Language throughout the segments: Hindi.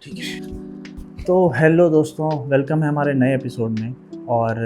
ठीक है। तो हेलो दोस्तों, वेलकम है हमारे नए एपिसोड में। और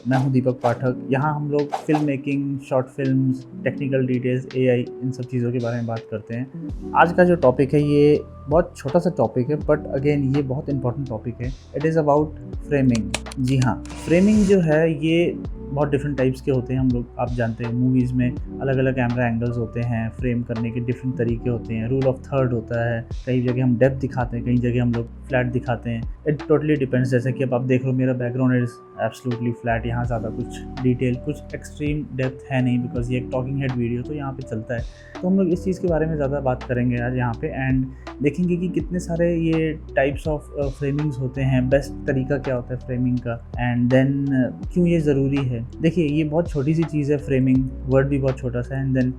मैं हूं दीपक पाठक। यहाँ हम लोग film making, short films, technical details, AI, इन सब चीज़ों के बारे में बात करते हैं। आज का जो टॉपिक है ये बहुत छोटा सा टॉपिक है, बट अगेन ये बहुत इंपॉर्टेंट टॉपिक है। It is about framing. जी हाँ, फ्रेमिंग जो है ये बहुत डिफरेंट टाइप्स के होते हैं। हम लोग, आप जानते हैं, मूवीज़ में अलग अलग कैमरा एंगल्स होते हैं, फ्रेम करने के डिफरेंट तरीके होते हैं, रूल ऑफ थर्ड होता है। कई जगह हम डेप्थ दिखाते हैं, कई जगह हम लोग फ्लैट दिखाते हैं। It totally depends. जैसे कि अब आप देख लो, मेरा बैकग्राउंड इज़ एब्सोल्युटली फ्लैट। यहाँ ज़्यादा कुछ डिटेल, कुछ एक्सट्रीम डेप्थ है नहीं, बिकॉज ये एक टॉकिंग हेड वीडियो तो यहाँ पे चलता है। तो हम लोग इस चीज़ के बारे में ज़्यादा बात करेंगे आज यहाँ पे, एंड देखेंगे कि कितने सारे ये टाइप्स ऑफ फ्रेमिंग्स होते हैं, बेस्ट तरीका क्या होता है फ्रेमिंग का, एंड देन क्यों ये ज़रूरी है। देखिए, ये बहुत छोटी सी चीज़ है फ्रेमिंग, वर्ड भी बहुत छोटा सा है, एंड देन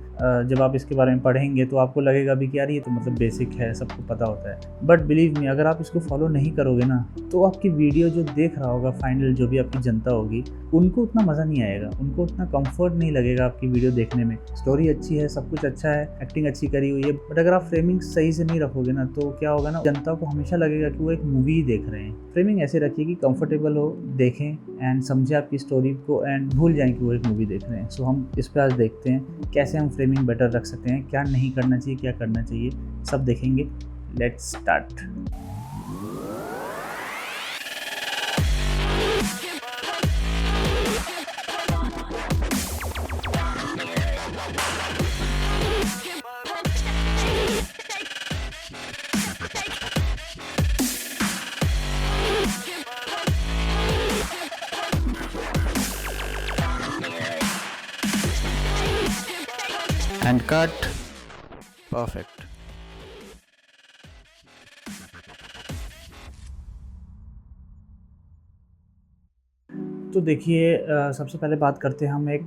जब आप इसके बारे में पढ़ेंगे तो आपको लगेगा भी कि यार ये तो मतलब बेसिक है, सबको पता होता है। बट बिलीव मी, अगर आप इसको फॉलो नहीं करोगे ना, तो आपकी वीडियो जो देख रहा होगा, फाइनल जो भी आपकी जनता होगी, उनको उतना मज़ा नहीं आएगा, उनको उतना कंफर्ट नहीं लगेगा आपकी वीडियो देखने में। स्टोरी अच्छी है, सब कुछ अच्छा है, एक्टिंग अच्छी करी हुई है, बट अगर आप फ्रेमिंग सही से नहीं रखोगे ना, तो क्या होगा ना, जनता को हमेशा लगेगा कि वो एक मूवी ही देख रहे हैं। फ्रेमिंग ऐसे रखिए कि कंफर्टेबल हो, देखें एंड समझे आपकी स्टोरी को, एंड भूल जाएं कि वो एक मूवी देख रहे हैं। सो हम इस पर आज देखते हैं कैसे हम फ्रेमिंग बेटर रख सकते हैं, क्या नहीं करना चाहिए, क्या करना चाहिए, सब देखेंगे। Let's start. And cut. Perfect. तो देखिए, सबसे पहले बात करते हैं हम एक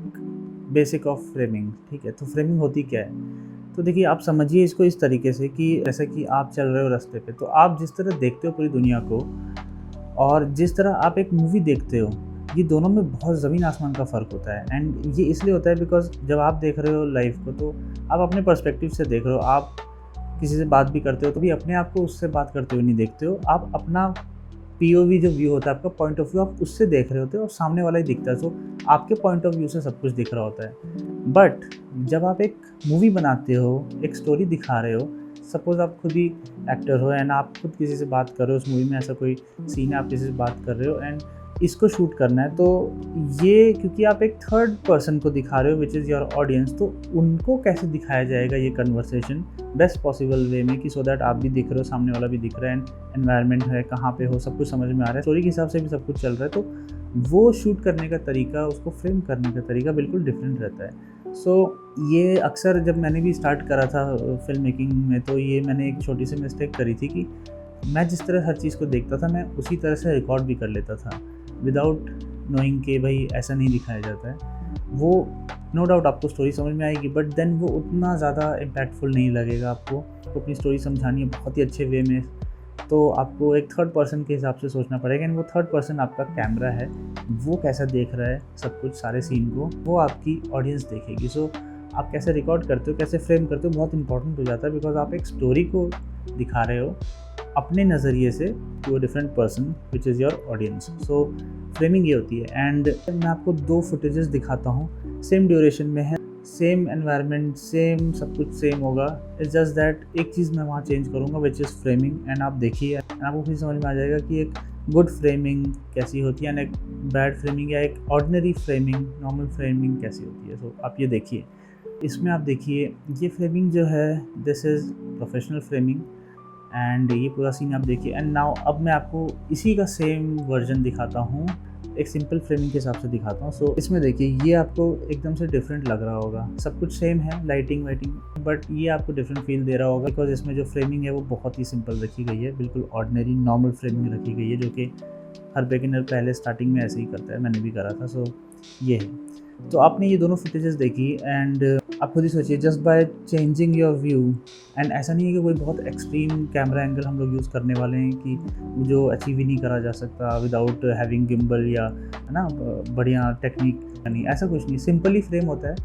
बेसिक ऑफ फ्रेमिंग। ठीक है, तो फ्रेमिंग होती क्या है। तो देखिए, आप समझिए इसको इस तरीके से कि जैसे कि आप चल रहे हो रास्ते पे, तो आप जिस तरह देखते हो पूरी दुनिया को और जिस तरह आप एक मूवी देखते हो, ये दोनों में बहुत ज़मीन आसमान का फ़र्क होता है। एंड ये इसलिए होता है बिकॉज जब आप देख रहे हो लाइफ को, तो आप अपने पर्सपेक्टिव से देख रहे हो। आप किसी से बात भी करते हो तो भी अपने आप को उससे बात करते हुए नहीं देखते हो। आप अपना पीओवी जो व्यू होता है, आपका पॉइंट ऑफ व्यू, आप उससे देख रहे होते हो और सामने वाला ही दिखता है। सो आपके पॉइंट ऑफ व्यू से सब कुछ दिख रहा होता है। बट जब आप एक मूवी बनाते हो, एक स्टोरी दिखा रहे हो, सपोज आप खुद ही एक्टर हो एंड आप खुद किसी से बात कर रहे हो, उस मूवी में ऐसा कोई सीन है, आप किसी से बात कर रहे हो एंड इसको शूट करना है, तो ये क्योंकि आप एक थर्ड पर्सन को दिखा रहे हो विच इज़ योर ऑडियंस, तो उनको कैसे दिखाया जाएगा ये कन्वर्सेशन बेस्ट पॉसिबल वे में, कि सो दैट आप भी दिख रहे हो, सामने वाला भी दिख रहा है, एंड एनवायरनमेंट है, कहाँ पे हो, सब कुछ समझ में आ रहा है, स्टोरी के हिसाब से भी सब कुछ चल रहा है। तो वो शूट करने का तरीका, उसको फ्रेम करने का तरीका बिल्कुल डिफरेंट रहता है। सो ये अक्सर जब मैंने भी स्टार्ट करा था फिल्म मेकिंग में, तो ये मैंने एक छोटी सी मिस्टेक करी थी कि मैं जिस तरह हर चीज़ को देखता था, मैं उसी तरह से रिकॉर्ड भी कर लेता था विदाउट नोइंग कि भाई ऐसा नहीं दिखाया जाता है। वो नो डाउट आपको स्टोरी समझ में आएगी, बट देन वो उतना ज़्यादा इम्पैक्टफुल नहीं लगेगा। आपको अपनी स्टोरी समझानी है बहुत ही अच्छे वे में, तो आपको एक थर्ड पर्सन के हिसाब से सोचना पड़ेगा, एंड वो थर्ड पर्सन आपका कैमरा है, वो कैसा देख रहा है सब कुछ, सारे सीन को, वो आपकी ऑडियंस देखेगी। सो आप कैसे रिकॉर्ड करते हो, कैसे फ्रेम करते हो, बहुत इंपॉर्टेंट हो जाता है, बिकॉज आप एक स्टोरी को दिखा रहे हो अपने नज़रिए से to a different person which is your audience. So framing ये होती है। एंड मैं आपको 2 फुटेजेस दिखाता हूँ, सेम ड्यूरेशन में है, सेम एनवायरनमेंट, सेम सब कुछ सेम होगा। इट्स जस्ट दैट एक चीज़ मैं वहाँ चेंज करूँगा विच इज़ फ्रेमिंग, एंड आप देखिए, आपको फिर समझ में आ जाएगा कि एक गुड फ्रेमिंग कैसी होती है, एंड एक बैड फ्रेमिंग या एक ऑर्डिनरी फ्रेमिंग, नॉर्मल फ्रेमिंग कैसी होती है। सो आप ये देखिए, इसमें आप देखिए, ये फ्रेमिंग जो है, this is professional framing, and ये पूरा सीन आप देखिए। एंड नाउ अब मैं आपको इसी का सेम वर्जन दिखाता हूँ, एक सिंपल फ्रेमिंग के हिसाब से दिखाता हूँ। सो इसमें देखिए, ये आपको एकदम से डिफरेंट लग रहा होगा, सब कुछ सेम है, लाइटिंग वाइटिंग, बट ये आपको डिफरेंट फील दे रहा होगा बिकॉज इसमें जो फ्रेमिंग है वो बहुत ही सिंपल रखी गई है, बिल्कुल ऑर्डिनरी नॉर्मल फ्रेमिंग रखी गई है, जो कि हर बिगिनर पहले स्टार्टिंग में ऐसे ही करता है, मैंने भी करा था। सो ये है। तो आपने ये दोनों फुटेजेस देखी, एंड आप खुद ही सोचिए, just by changing your view, and ऐसा नहीं है कि कोई बहुत एक्सट्रीम कैमरा एंगल हम लोग यूज़ करने वाले हैं कि जो अचीव ही नहीं करा जा सकता विदाउट हैविंग गिम्बल या, है ना, बढ़िया टेक्निक, नहीं, ऐसा कुछ नहीं। सिंपली फ्रेम होता है,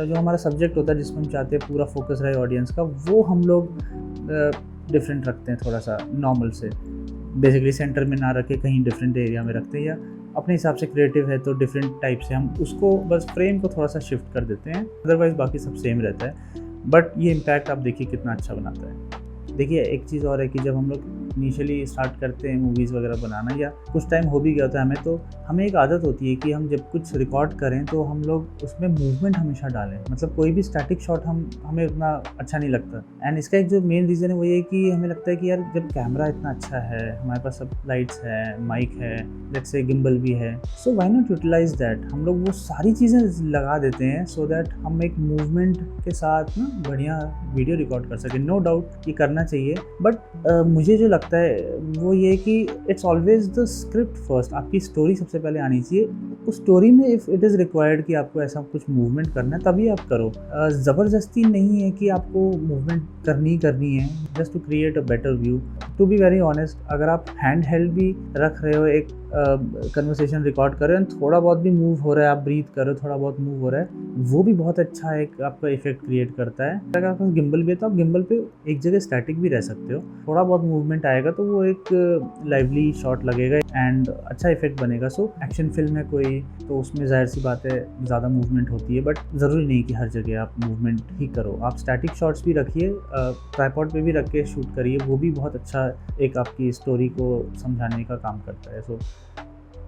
जो हमारा सब्जेक्ट होता है जिसमें हम चाहते हैं पूरा फोकस रहे ऑडियंस का, वो हम लोग डिफरेंट रखते हैं थोड़ा सा नॉर्मल से, बेसिकली सेंटर में ना रखे कहीं डिफरेंट एरिया में रखते हैं, या अपने हिसाब से क्रिएटिव है तो डिफरेंट टाइप से हम उसको बस फ्रेम को थोड़ा सा शिफ्ट कर देते हैं, अदरवाइज़ बाकी सब सेम रहता है। बट ये इम्पैक्ट आप देखिए कितना अच्छा बनाता है। देखिए एक चीज़ और है कि जब हम लोग इनिशियली स्टार्ट करते हैं मूवीज़ वगैरह बनाना, या कुछ टाइम हो भी गया होता है हमें, तो हमें एक आदत होती है कि हम जब कुछ रिकॉर्ड करें तो हम लोग उसमें मूवमेंट हमेशा डालें, मतलब कोई भी स्टैटिक शॉट हमें उतना अच्छा नहीं लगता। एंड इसका एक जो मेन रीज़न है वो ये कि हमें लगता है कि यार जब कैमरा इतना अच्छा है, हमारे पास सब लाइट्स है, माइक है, लेट्स से गिम्बल भी है, so why not utilise that. हम लोग वो सारी चीज़ें लगा देते हैं सो दैट हम एक मूवमेंट के साथ ना बढ़िया वीडियो रिकॉर्ड कर सकें। नो डाउट कि करना चाहिए, बट मुझे जो लगता है वो ये कि it's always the script first. आपकी स्टोरी सबसे पहले आनी चाहिए। उस स्टोरी में इफ़ इट इज़ रिक्वायर्ड कि आपको ऐसा कुछ मूवमेंट करना है तभी आप करो। ज़बरदस्ती नहीं है कि आपको मूवमेंट करनी है, just to create a better view. To be very honest, अगर आप हैंड हेल्ड भी रख रहे हो, एक कन्वर्सेशन रिकॉर्ड कर रहे हो, थोड़ा बहुत भी मूव हो रहा है, आप ब्रीथ कर रहे हो, थोड़ा बहुत मूव हो रहा है, वो भी बहुत अच्छा एक आपका इफेक्ट क्रिएट करता है। अगर आपके पास गिम्बल भी है तो आप गिम्बल पे एक जगह स्टैटिक भी रह सकते हो, थोड़ा बहुत मूवमेंट आएगा तो वो एक लाइवली शॉट लगेगा एंड अच्छा इफेक्ट बनेगा। सो एक्शन फिल्म है कोई, तो उसमें जाहिर सी बात है ज़्यादा मूवमेंट होती है, बट ज़रूरी नहीं कि हर जगह आप मूवमेंट ही करो। आप स्टैटिक शॉट्स भी रखिए, ट्राइपॉड पे भी रख के शूट करिए, वो भी बहुत अच्छा एक आपकी स्टोरी को समझाने का काम करता है। So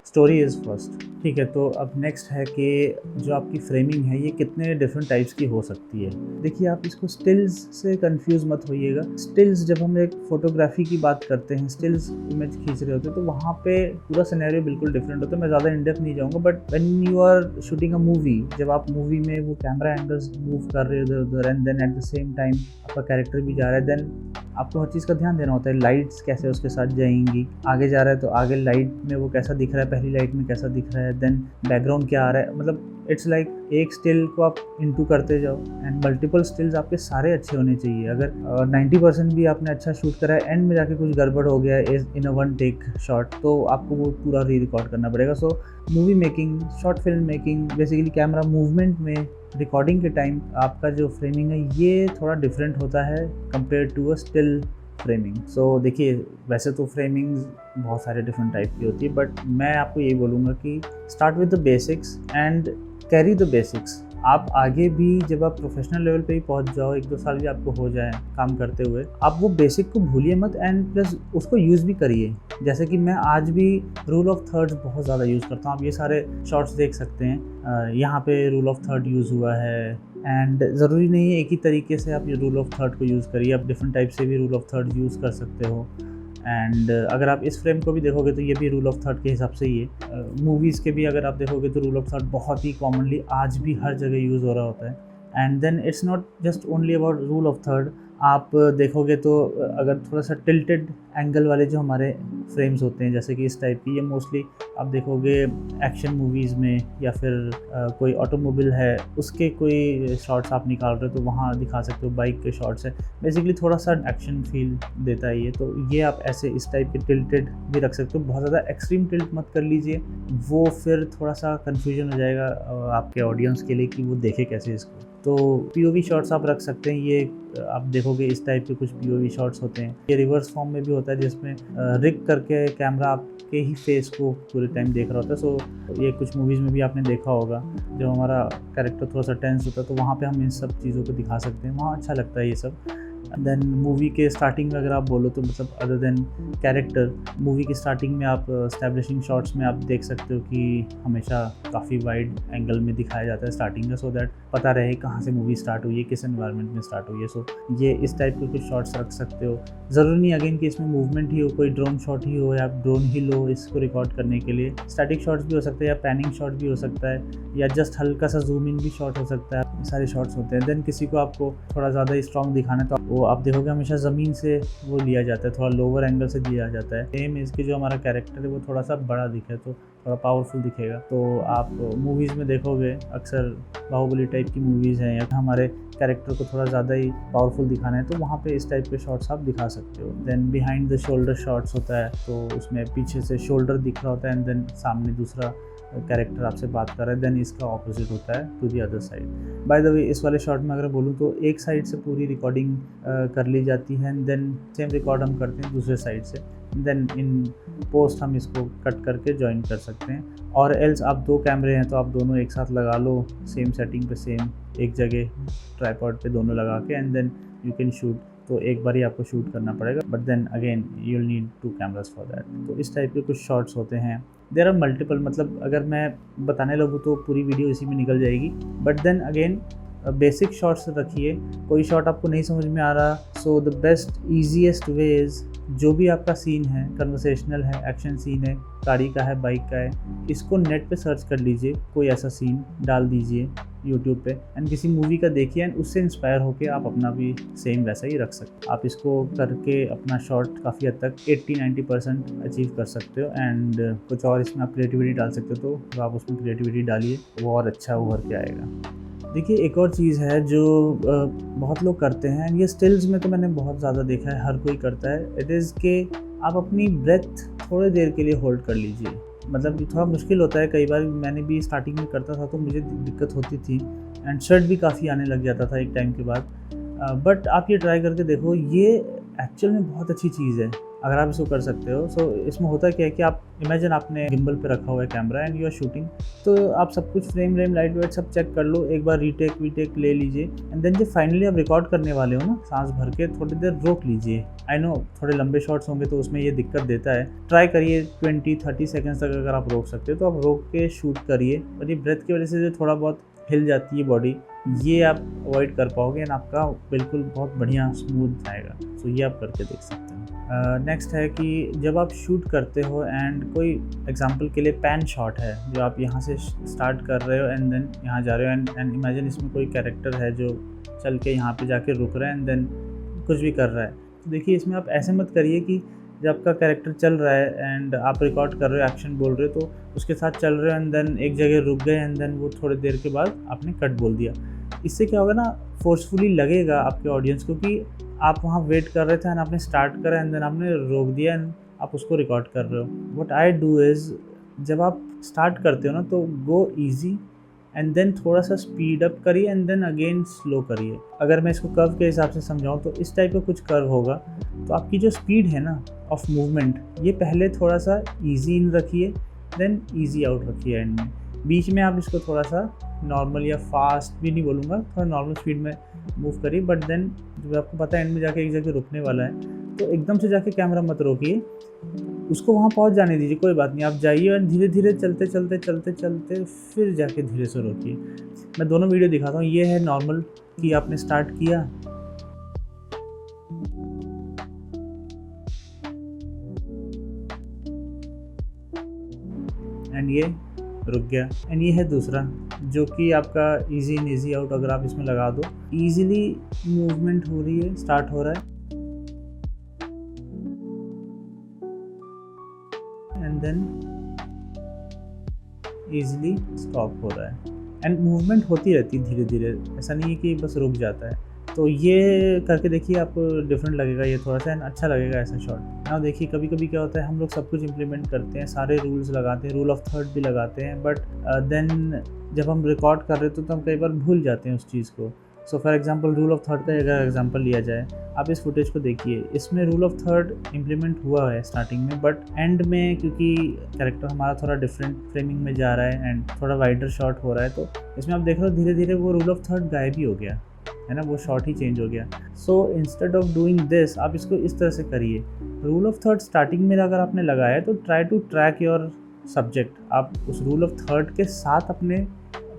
story is first. ठीक है, तो अब नेक्स्ट है कि जो आपकी फ्रेमिंग है ये कितने डिफरेंट टाइप्स की हो सकती है। देखिए आप इसको स्टिल्स से कंफ्यूज मत होइएगा। स्टिल्स, जब हम एक फोटोग्राफी की बात करते हैं, स्टिल्स इमेज खींच रहे होते हैं, तो वहाँ पे पूरा सिनेरियो बिल्कुल डिफरेंट होता है। मैं ज़्यादा इन डेप्थ नहीं जाऊँगा, but when you are shooting a movie, जब आप मूवी में वो कैमरा एंगल्स मूव कर रहे हो इधर उधर, and then at the same time आपका कैरेक्टर भी जा रहा है, देन आपको हर चीज़ का ध्यान देना होता है। लाइट्स कैसे उसके साथ जाएंगी, आगे जा रहा है तो आगे लाइट में वो कैसा दिख रहा है, पहली लाइट में कैसा दिख रहा है, देन बैकग्राउंड क्या आ रहा है। मतलब इट्स लाइक एक स्टिल को आप इंटू करते जाओ एंड मल्टीपल स्टिल्स आपके सारे अच्छे होने चाहिए। अगर 90% भी आपने अच्छा शूट करा है, एंड में जाके कुछ गड़बड़ हो गया है in a one take shot, तो आपको वो पूरा री रिकॉर्ड करना पड़ेगा। So movie making, short film making, basically camera movement में रिकॉर्डिंग के टाइम आपका जो फ्रेमिंग है ये थोड़ा डिफरेंट होता है compare to a still framing. So देखिए वैसे तो फ्रेमिंग बहुत सारे डिफरेंट टाइप की होती है, बट मैं आपको यही बोलूँगा कि start with the basics and carry the basics. आप आगे भी जब आप प्रोफेशनल लेवल पे ही पहुंच जाओ, 1-2 साल भी आपको हो जाए काम करते हुए, आप वो बेसिक को भूलिए मत, एंड प्लस उसको यूज़ भी करिए। जैसे कि मैं आज भी रूल ऑफ थर्ड्स बहुत ज़्यादा यूज़ करता हूँ। आप ये सारे शॉर्ट्स देख सकते हैं, यहाँ पे रूल ऑफ थर्ड यूज़ हुआ है, एंड ज़रूरी नहीं है एक ही तरीके से आप ये रूल ऑफ थर्ड को यूज़ करिए, आप डिफरेंट टाइप से भी रूल ऑफ थर्ड यूज़ कर सकते हो। एंड अगर आप इस फ्रेम को भी देखोगे तो ये भी रूल ऑफ थर्ड के हिसाब से ही है। मूवीज़ के भी अगर आप देखोगे तो रूल ऑफ थर्ड बहुत ही कॉमनली आज भी हर जगह यूज़ हो रहा होता है। And then it's not just only about rule of third. आप देखोगे तो अगर थोड़ा सा टिल्टेड एंगल वाले जो हमारे फ्रेम्स होते हैं, जैसे कि इस टाइप की, ये मोस्टली आप देखोगे एक्शन मूवीज़ में, या फिर कोई ऑटोमोबाइल है उसके कोई शॉट्स आप निकाल रहे हो तो वहाँ दिखा सकते हो, बाइक के शॉट्स है, बेसिकली थोड़ा सा एक्शन फील देता है ये। तो ये आप ऐसे इस टाइप के टिल्टेड भी रख सकते हो। बहुत ज़्यादा एक्सट्रीम टिल्ट मत कर लीजिए, वो फिर थोड़ा सा कन्फ्यूजन हो जाएगा आपके ऑडियंस के लिए कि वो देखे कैसे इसको। तो पीओवी शॉट्स आप रख सकते हैं। ये आप देखोगे इस टाइप के कुछ पीओवी शॉट्स होते हैं। ये रिवर्स फॉर्म में भी होता है जिसमें रिग करके कैमरा आपके ही फेस को पूरे टाइम देख रहा होता है। सो ये कुछ मूवीज़ में भी आपने देखा होगा, जब हमारा कैरेक्टर थोड़ा सा टेंस होता है तो वहाँ पे हम इन सब चीज़ों को दिखा सकते हैं, वहाँ अच्छा लगता है ये सब। देन मूवी के स्टार्टिंग में अगर आप बोलो तो मतलब अदर देन कैरेक्टर, मूवी की स्टार्टिंग में आप एस्टैब्लिशिंग शॉट्स में आप देख सकते हो कि हमेशा काफ़ी वाइड एंगल में दिखाया जाता है स्टार्टिंग में, सो दैट पता रहे कहाँ से मूवी स्टार्ट हुई है, किस एनवायरनमेंट में स्टार्ट हुई है। सो ये इस टाइप के कुछ शॉट्स रख सकते हो। ज़रूरी नहीं अगेन कि इसमें मूवमेंट ही हो, कोई ड्रोन शॉट ही हो या ड्रोन ही लो इसको रिकॉर्ड करने के लिए। स्टैटिक शॉट्स भी हो सकते हैं, या पैनिंग शॉट भी हो सकता है, या जस्ट हल्का सा जूम इन भी शॉट हो सकता है। सारे शॉट्स होते हैं। देन किसी को आपको थोड़ा ज़्यादा स्ट्रॉन्ग दिखाना है तो वो आप देखोगे हमेशा ज़मीन से वो लिया जाता है, थोड़ा लोअर एंगल से लिया जाता है। सेम इसके जो हमारा कैरेक्टर है वो थोड़ा सा बड़ा दिखे तो थोड़ा पावरफुल दिखेगा। तो आप मूवीज़ में देखोगे अक्सर बाहुबली टाइप की मूवीज़ हैं या हमारे कैरेक्टर को थोड़ा ज़्यादा ही पावरफुल दिखाना है तो वहाँ पे इस टाइप के शॉट्स आप दिखा सकते हो। Then behind the shoulder shots होता है, तो उसमें पीछे से शोल्डर दिख रहा होता है एंड देन सामने दूसरा कैरेक्टर आपसे बात कर रहा है, देन इसका ऑपोजिट होता है to the other side. By the way इस वाले शॉट में अगर बोलूँ तो एक साइड से पूरी रिकॉर्डिंग कर ली जाती है एंड देन सेम रिकॉर्ड हम करते हैं दूसरे साइड से, देन इन पोस्ट हम इसको कट करके ज्वाइन कर सकते हैं। और एल्स आप 2 कैमरे हैं तो आप दोनों एक साथ लगा लो सेम सेटिंग पे, सेम एक जगह ट्राइपॉड पे दोनों लगा के and then you can shoot. तो एक बार ही आपको शूट करना पड़ेगा, but then again you will need 2 cameras for that. तो इस टाइप के कुछ शॉट्स होते हैं। देयर आर मल्टीपल, मतलब अगर मैं बताने लगूँ तो पूरी वीडियो इसी में निकल जाएगी, but then again basic shots रखिए। कोई शॉट आपको नहीं समझ में आ रहा, so the best easiest way is जो भी आपका सीन है, कन्वर्सेशनल है, एक्शन सीन है, गाड़ी का है, बाइक का है, इसको नेट पे सर्च कर लीजिए, कोई ऐसा सीन डाल दीजिए यूट्यूब पे एंड किसी मूवी का देखिए एंड उससे इंस्पायर होकर आप अपना भी सेम वैसा ही रख सकते हो। आप इसको करके अपना शॉट काफ़ी हद तक 80-90% अचीव कर सकते हो एंड कुछ और इसमें आप क्रिएटिविटी डाल सकते हो तो आप उसमें क्रिएटिविटी डालिए, वो और अच्छा उभर के आएगा। देखिए एक और चीज़ है जो बहुत लोग करते हैं, ये स्टिल्स में तो मैंने बहुत ज़्यादा देखा है, हर कोई करता है। इट इज़ के आप अपनी ब्रेथ थोड़ी देर के लिए होल्ड कर लीजिए। मतलब थोड़ा मुश्किल होता है, कई बार मैंने भी स्टार्टिंग में करता था तो मुझे दिक्कत होती थी एंड शर्ट भी काफ़ी आने लग जाता था एक टाइम के बाद। बट आप ये ट्राई करके देखो, ये एक्चुअल में बहुत अच्छी चीज़ है अगर आप इसको कर सकते हो। सो इसमें होता क्या है कि आप इमेजिन आपने गिम्बल पे रखा हुआ है camera and you are shooting, तो आप सब कुछ फ्रेम लाइट वेट सब चेक कर लो, एक बार रीटेक वीटेक ले लीजिए एंड देन जब फाइनली आप रिकॉर्ड करने वाले हो ना, सांस भर के थोड़ी देर रोक लीजिए। आई नो थोड़े लंबे शॉट्स होंगे तो उसमें ये दिक्कत देता है, ट्राई करिए 20-30 सेकेंड्स तक अगर आप रोक सकते हो तो आप रोक के शूट करिए। और ये ब्रेथ की वजह से जो थोड़ा बहुत हिल जाती है बॉडी, ये आप अवॉइड कर पाओगे एंड आपका बिल्कुल बहुत बढ़िया स्मूथ जाएगा। सो ये आप करके देख सकते हैं। नेक्स्ट है कि जब आप शूट करते हो एंड कोई एग्जांपल के लिए पैन शॉट है जो आप यहाँ से स्टार्ट कर रहे हो एंड देन यहाँ जा रहे हो एंड इमेजिन इसमें कोई कैरेक्टर है जो चल के यहाँ पे जाके रुक रहा है एंड देन कुछ भी कर रहा है। तो देखिए इसमें आप ऐसे मत करिए कि जब आपका कैरेक्टर चल रहा है एंड आप रिकॉर्ड कर रहे हो, एक्शन बोल रहे हो तो उसके साथ चल रहे हो एंड देन एक जगह रुक गए एंड देन वो थोड़ी देर के बाद आपने कट बोल दिया। इससे क्या होगा ना, फोर्सफुली लगेगा आपके ऑडियंस को कि आप वहाँ वेट कर रहे थे एंड आपने स्टार्ट करा एंड देन आपने रोक दिया एंड आप उसको रिकॉर्ड कर रहे हो। व्हाट आई डू इज़, जब आप स्टार्ट करते हो ना तो गो ईजी एंड देन थोड़ा सा स्पीड अप करिए एंड देन अगेन स्लो करिए। अगर मैं इसको कर्व के हिसाब से समझाऊँ तो इस टाइप का कुछ कर्व होगा, तो आपकी जो स्पीड है ना ऑफ मूवमेंट, ये पहले थोड़ा सा ईजी इन रखिए देन ईजी आउट रखिए एंड में। बीच में आप इसको थोड़ा सा नॉर्मल या फास्ट भी नहीं बोलूँगा, थोड़ा नॉर्मल स्पीड में मूव करिए, बट देन जब आपको पता है एंड में जाके एक जगह रुकने वाला है तो एकदम से जाके कैमरा मत रोकिए, उसको वहाँ पहुँच जाने दीजिए, कोई बात नहीं, आप जाइए और धीरे धीरे चलते चलते चलते चलते फिर जाके धीरे से रोकिए। मैं दोनों वीडियो दिखाता हूँ। ये है नॉर्मल कि आपने स्टार्ट किया एंड ये रुक गया एंड ये है दूसरा जो कि आपका इजी इन इजी आउट। अगर आप इसमें लगा दो, इजीली मूवमेंट हो रही है, स्टार्ट हो रहा है एंड देन इजीली स्टॉप हो रहा है एंड मूवमेंट होती रहती है धीरे धीरे, ऐसा नहीं है कि बस रुक जाता है। तो ये करके देखिए, आपको डिफरेंट लगेगा ये थोड़ा सा एंड अच्छा लगेगा ऐसा शॉट। ना देखिए कभी कभी क्या होता है, हम लोग सब कुछ इम्प्लीमेंट करते हैं, सारे रूल्स लगाते हैं, रूल ऑफ थर्ड भी लगाते हैं, बट देन जब हम रिकॉर्ड कर रहे तो हम कई बार भूल जाते हैं उस चीज़ को। So for example rule of third का अगर एग्जांपल लिया जाए, आप इस फुटेज को देखिए, इसमें रूल ऑफ थर्ड इम्प्लीमेंट हुआ है स्टार्टिंग में, बट एंड में क्योंकि कैरेक्टर हमारा थोड़ा डिफरेंट फ्रेमिंग में जा रहा है एंड थोड़ा वाइडर शॉट हो रहा है, तो इसमें आप देख रहे हो धीरे धीरे वो रूल ऑफ थर्ड गायब ही हो गया है ना, वो शॉट ही चेंज हो गया। So instead of doing this, आप इसको इस तरह से करिए। रूल ऑफ थर्ड स्टार्टिंग में अगर आपने लगाया तो try to track your subject, आप उस रूल ऑफ थर्ड के साथ अपने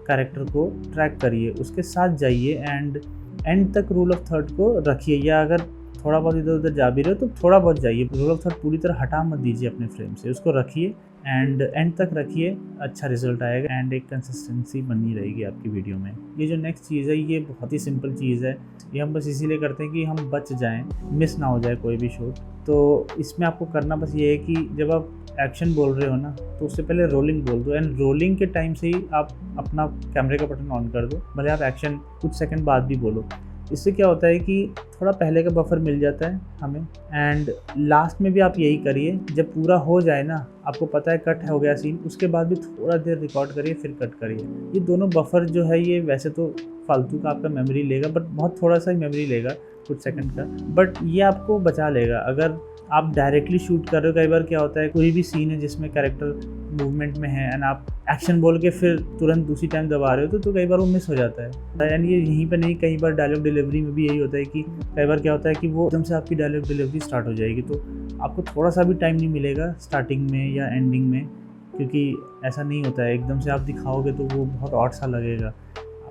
कैरेक्टर को ट्रैक करिए, उसके साथ जाइए एंड एंड तक रूल ऑफ थर्ड को रखिए, या अगर थोड़ा बहुत इधर उधर जा भी रहे हो तो थोड़ा बहुत जाइए, रूल ऑफ थर्ड पूरी तरह हटा मत दीजिए अपने फ्रेम से, उसको रखिए एंड एंड तक रखिए, अच्छा रिजल्ट आएगा एंड एक कंसिस्टेंसी बनी रहेगी आपकी वीडियो में। ये जो नेक्स्ट चीज़ है ये बहुत ही सिंपल चीज़ है, ये हम बस इसीलिए करते हैं कि हम बच जाएं, मिस ना हो जाए कोई भी शूट। तो इसमें आपको करना बस ये है कि जब आप एक्शन बोल रहे हो ना, तो उससे पहले रोलिंग बोल दो, एंड रोलिंग के टाइम से ही आप अपना कैमरे का बटन ऑन कर दो, भले आप एक्शन कुछ सेकंड बाद भी बोलो। इससे क्या होता है कि थोड़ा पहले का बफर मिल जाता है हमें, एंड लास्ट में भी आप यही करिए, जब पूरा हो जाए ना, आपको पता है कट हो गया सीन, उसके बाद भी थोड़ा देर रिकॉर्ड करिए फिर कट करिए। ये दोनों बफर जो है ये वैसे तो फालतू का आपका मेमोरी लेगा, बट बहुत थोड़ा सा ही मेमोरी लेगा, कुछ सेकंड का, बट ये आपको बचा लेगा। अगर आप डायरेक्टली शूट कर रहे हो, कई बार क्या होता है कोई भी सीन है जिसमें कैरेक्टर मूवमेंट में है एंड आप एक्शन बोल के फिर तुरंत दूसरी टाइम दबा रहे हो, तो कई बार वो मिस हो जाता है। एंड ये यहीं पे नहीं, कई बार डायलॉग डिलीवरी में भी यही होता है कि कई बार क्या होता है कि वो एकदम से आपकी डायलॉग डिलीवरी स्टार्ट हो जाएगी, तो आपको थोड़ा सा भी टाइम नहीं मिलेगा स्टार्टिंग में या एंडिंग में, क्योंकि ऐसा नहीं होता है एकदम से आप दिखाओगे तो वो बहुत ऑड सा लगेगा।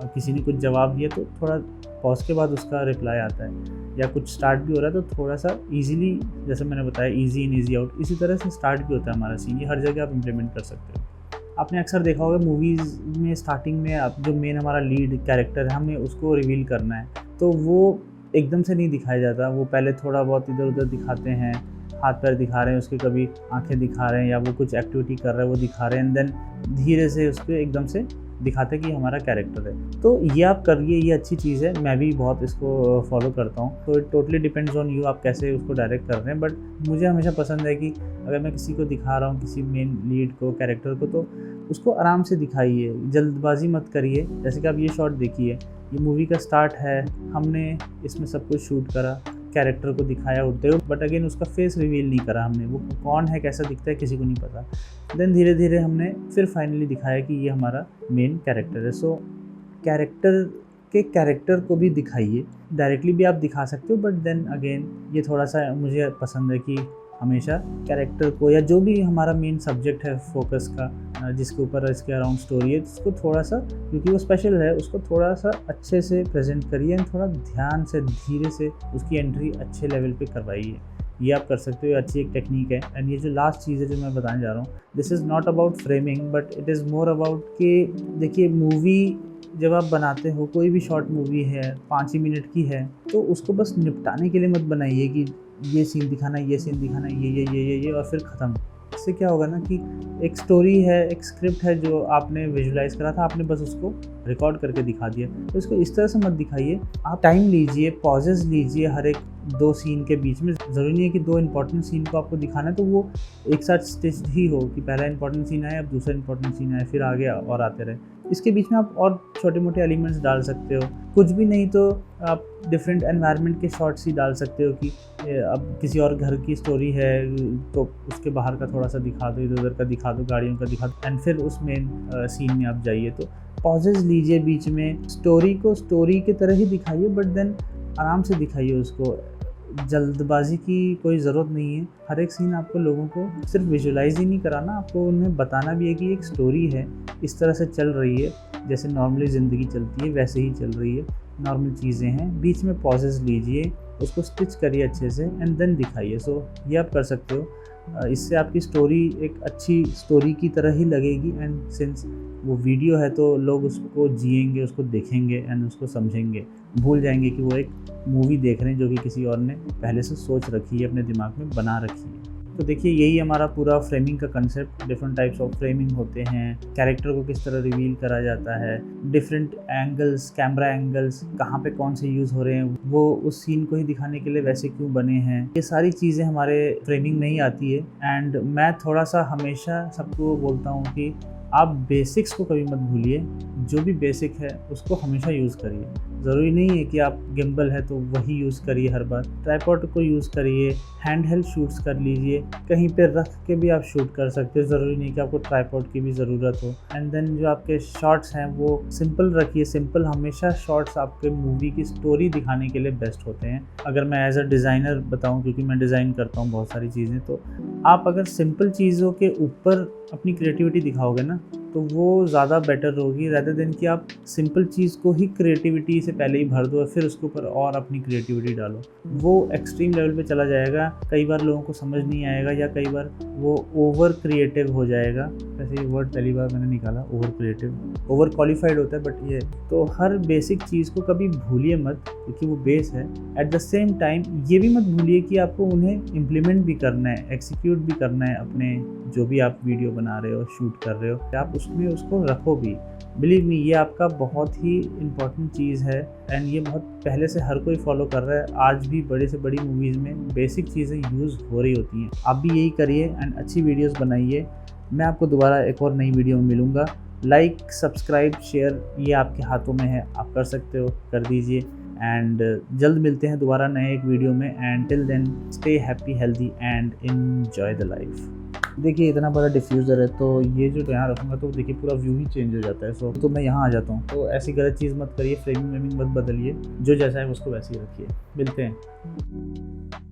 किसी ने कुछ जवाब दिया तो थोड़ा पॉज के बाद उसका रिप्लाई आता है, या कुछ स्टार्ट भी हो रहा है तो थोड़ा सा इजीली, जैसे मैंने बताया इजी इन इजी आउट, इसी तरह से स्टार्ट भी होता है हमारा सीन। ये हर जगह आप इम्प्लीमेंट कर सकते हो। आपने अक्सर देखा होगा मूवीज़ में स्टार्टिंग में आप जो मेन हमारा लीड कैरेक्टर है हमें उसको रिवील करना है, तो वो एकदम से नहीं दिखाया जाता, वो पहले थोड़ा बहुत इधर उधर दिखाते हैं, हाथ पैर दिखा रहे हैं उसके, कभी आंखें दिखा रहे हैं, या वो कुछ एक्टिविटी कर रहा है वो दिखा रहे हैं, एंड देन धीरे से उसको एकदम से दिखाते हैं कि हमारा कैरेक्टर है। तो ये आप करिए, ये अच्छी चीज़ है, मैं भी बहुत इसको फॉलो करता हूँ। तो it totally depends on you, आप कैसे उसको डायरेक्ट कर रहे हैं। बट मुझे हमेशा पसंद है कि अगर मैं किसी को दिखा रहा हूँ, किसी मेन लीड को, कैरेक्टर को, तो उसको आराम से दिखाइए, जल्दबाजी मत करिए। जैसे कि आप ये शॉट देखिए, ये मूवी का स्टार्ट है, हमने इसमें सब कुछ शूट करा, कैरेक्टर को दिखाया उड़ते हुए, बट अगेन उसका फेस रिवील नहीं करा हमने, वो कौन है, कैसा दिखता है, किसी को नहीं पता। देन धीरे धीरे हमने फिर फाइनली दिखाया कि ये हमारा मेन कैरेक्टर है। सो कैरेक्टर को भी दिखाइए, डायरेक्टली भी आप दिखा सकते हो, बट देन अगेन ये थोड़ा सा मुझे पसंद है कि हमेशा कैरेक्टर को, या जो भी हमारा मेन सब्जेक्ट है फोकस का, जिसके ऊपर इसके अराउंड स्टोरी है, उसको थोड़ा सा, क्योंकि वो स्पेशल है, उसको थोड़ा सा अच्छे से प्रेजेंट करिए एंड थोड़ा ध्यान से धीरे से उसकी एंट्री अच्छे लेवल पे करवाइए। ये आप कर सकते हो, ये अच्छी एक टेक्निक है। एंड ये जो लास्ट चीज़ है जो मैं बताने जा रहा हूँ, this is not about framing, but it is more about कि देखिए मूवी जब आप बनाते हो, कोई भी शॉर्ट मूवी है 5 ही मिनट की है, तो उसको बस निपटाने के लिए मत बनाइए कि ये सीन दिखाना है, ये सीन दिखाना है, ये और फिर ख़त्म। इससे क्या होगा ना कि एक स्टोरी है, एक स्क्रिप्ट है जो आपने विजुलाइज करा था, आपने बस उसको रिकॉर्ड करके दिखा दिया। तो इसको इस तरह से मत दिखाइए, आप टाइम लीजिए, पॉजेस लीजिए हर एक 2 सीन के बीच में। ज़रूरी नहीं है कि 2 इंपॉर्टेंट सीन को आपको दिखाना है तो वो एक साथ स्टिच्ड ही हो, कि पहला इंपॉर्टेंट सीन आए, अब दूसरा इंपॉर्टेंट सीन आए, फिर आगे और आते रहे। इसके बीच में आप और छोटे मोटे एलिमेंट्स डाल सकते हो, कुछ भी नहीं तो आप डिफरेंट एनवायरनमेंट के शॉट्स ही डाल सकते हो, कि अब किसी और घर की स्टोरी है तो उसके बाहर का थोड़ा सा दिखा दो, इधर उधर का दिखा दो, गाड़ियों का दिखा दो, एंड फिर उस मेन सीन में आप जाइए। तो पॉजेज लीजिए बीच में, स्टोरी को स्टोरी की तरह ही दिखाइए, बट देन आराम से दिखाइए उसको। जल्दबाजी की कोई ज़रूरत नहीं है। हर एक सीन आपको लोगों को सिर्फ विजुलाइज ही नहीं कराना, आपको उन्हें बताना भी है कि एक स्टोरी है, इस तरह से चल रही है, जैसे नॉर्मली ज़िंदगी चलती है वैसे ही चल रही है, नॉर्मल चीज़ें हैं। बीच में पॉजेस लीजिए, उसको स्टिच करिए अच्छे से एंड देन दिखाइए। सो ये आप कर सकते हो। इससे आपकी स्टोरी एक अच्छी स्टोरी की तरह ही लगेगी, एंड सिंस वो वीडियो है तो लोग उसको जिएंगे, उसको देखेंगे एंड उसको समझेंगे, भूल जाएंगे कि वो एक मूवी देख रहे हैं जो कि किसी और ने पहले से सोच रखी है, अपने दिमाग में बना रखी है। तो देखिए यही हमारा पूरा फ्रेमिंग का concept. Different types of framing होते हैं, कैरेक्टर को किस तरह रिवील करा जाता है, डिफरेंट एंगल्स, कैमरा एंगल्स कहाँ पे कौन से यूज़ हो रहे हैं, वो उस सीन को ही दिखाने के लिए वैसे क्यों बने हैं, ये सारी चीज़ें हमारे फ्रेमिंग में ही आती है। एंड मैं थोड़ा सा हमेशा सबको बोलता हूँ कि आप बेसिक्स को कभी मत भूलिए, जो भी बेसिक है उसको हमेशा यूज़ करिए। ज़रूरी नहीं है कि आप गिम्बल है तो वही यूज़ करिए हर बार, ट्राइपॉड को यूज़ करिए, हैंड हेल्ड शूट्स कर लीजिए, कहीं पे रख के भी आप शूट कर सकते हो, ज़रूरी नहीं कि आपको ट्राइपॉड की भी ज़रूरत हो। एंड देन जो आपके शॉट्स हैं वो सिंपल रखिए। सिंपल हमेशा शॉट्स आपके मूवी की स्टोरी दिखाने के लिए बेस्ट होते हैं। अगर मैं एज अ डिज़ाइनर बताऊँ, क्योंकि मैं डिज़ाइन करता हूँ बहुत सारी चीज़ें, तो आप अगर सिंपल चीज़ों के ऊपर अपनी क्रिएटिविटी दिखाओगे ना, तो वो ज़्यादा बेटर होगी रेदर देन कि आप सिंपल चीज़ को ही क्रिएटिविटी से पहले ही भर दो और फिर उसके ऊपर और अपनी क्रिएटिविटी डालो। वो एक्सट्रीम लेवल पे चला जाएगा, कई बार लोगों को समझ नहीं आएगा या कई बार वो ओवर क्रिएटिव हो जाएगा। वैसे ये वर्ड पहली बार मैंने निकाला, ओवर क्रिएटिव, ओवर क्वालिफाइड होता है बट ये तो हर बेसिक चीज़ को कभी भूलिए मत क्योंकि वो बेस है। एट द सेम टाइम ये भी मत भूलिए कि आपको उन्हें इम्प्लीमेंट भी करना है, एक्सिक्यूट भी करना है अपने जो भी आप वीडियो बना रहे हो, शूट कर रहे हो, आप उसमें उसको रखो भी। बिलीव मी, ये आपका बहुत ही इम्पॉर्टेंट चीज़ है एंड ये बहुत पहले से हर कोई फॉलो कर रहा है। आज भी बड़े से बड़ी मूवीज़ में बेसिक चीज़ें यूज़ हो रही होती हैं। आप भी यही करिए एंड अच्छी वीडियोस बनाइए। मैं आपको दोबारा एक और नई वीडियो में मिलूँगा। लाइक, सब्सक्राइब, शेयर ये आपके हाथों में है, आप कर सकते हो, कर दीजिए एंड जल्द मिलते हैं दोबारा नए एक वीडियो में and till then stay happy, healthy and enjoy the life. देखिए इतना बड़ा डिफ्यूज़र है तो ये जो यहाँ रखूँगा तो देखिए पूरा व्यू ही चेंज हो जाता है। सो तो मैं यहाँ आ जाता हूँ, तो ऐसी गलत चीज़ मत करिए, फ्रेमिंग वेमिंग मत बदलिए, जो जैसा है उसको वैसे ही रखिए। मिलते हैं।